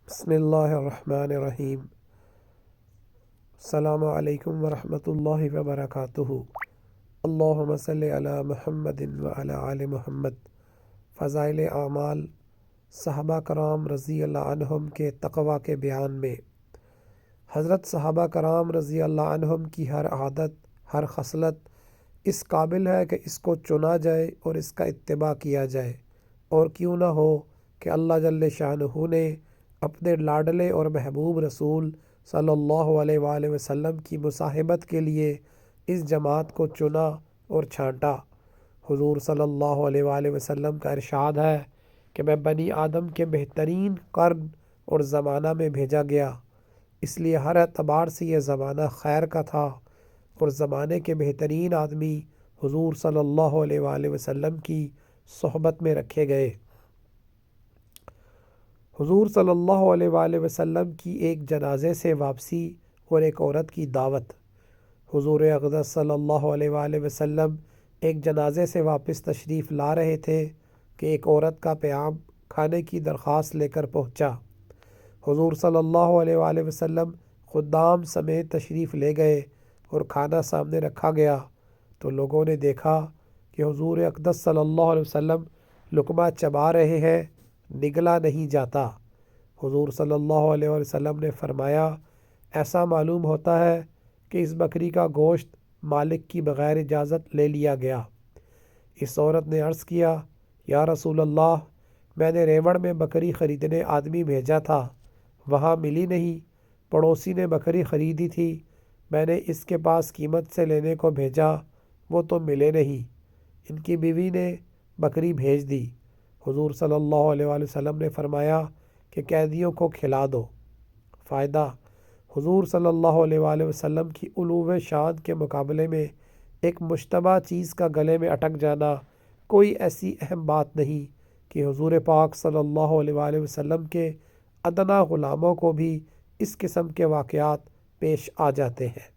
بسم اللہ الرحمن الرحیم۔ السلام علیکم ورحمۃ اللہ وبرکاتہ۔ اللہم صلی علی محمد وعلی آل محمد۔ فضائل اعمال صحابہ کرام رضی اللہ عنہم کے تقوی کے بیان میں حضرت صحابہ کرام رضی اللہ عنہم کی ہر عادت، ہر خصلت اس قابل ہے کہ اس کو چنا جائے اور اس کا اتباع کیا جائے، اور کیوں نہ ہو کہ اللہ جل شانہ نے اپنے لاڈلے اور محبوب رسول صلی اللہ علیہ وآلہ وسلم کی مصاحبت کے لیے اس جماعت کو چنا اور چھانٹا۔ حضور صلی اللہ علیہ وآلہ وسلم کا ارشاد ہے کہ میں بنی آدم کے بہترین قرن اور زمانہ میں بھیجا گیا، اس لیے ہر اعتبار سے یہ زمانہ خیر کا تھا، اور زمانے کے بہترین آدمی حضور صلی اللہ علیہ وآلہ وسلم کی صحبت میں رکھے گئے۔ حضور صلی اللہ علیہ وآلہ وسلم کی ایک جنازے سے واپسی اور ایک عورت کی دعوت۔ حضور اقدس صلی اللہ علیہ وآلہ وسلم ایک جنازے سے واپس تشریف لا رہے تھے کہ ایک عورت کا پیام کھانے کی درخواست لے کر پہنچا۔ حضور صلی اللہ علیہ وآلہ وسلم خدام سمیت تشریف لے گئے اور کھانا سامنے رکھا گیا تو لوگوں نے دیکھا کہ حضور اقدس صلی اللہ علیہ وسلم لقمہ چبا رہے ہیں، نگلا نہیں جاتا۔ حضور صلی اللہ علیہ وسلم نے فرمایا، ایسا معلوم ہوتا ہے کہ اس بکری کا گوشت مالک کی بغیر اجازت لے لیا گیا۔ اس عورت نے عرض کیا، یا رسول اللہ، میں نے ریوڑ میں بکری خریدنے آدمی بھیجا تھا، وہاں ملی نہیں۔ پڑوسی نے بکری خریدی تھی، میں نے اس کے پاس قیمت سے لینے کو بھیجا، وہ تو ملے نہیں۔ ان کی بیوی نے بکری بھیج دی۔ حضور صلی اللہ علیہ وآلہ وسلم نے فرمایا کہ قیدیوں کو کھلا دو۔ فائدہ: حضور صلی اللہ علیہ وآلہ وسلم کی علو شان کے مقابلے میں ایک مشتبہ چیز کا گلے میں اٹک جانا کوئی ایسی اہم بات نہیں کہ حضور پاک صلی اللہ علیہ وآلہ وسلم کے ادنا غلاموں کو بھی اس قسم کے واقعات پیش آ جاتے ہیں۔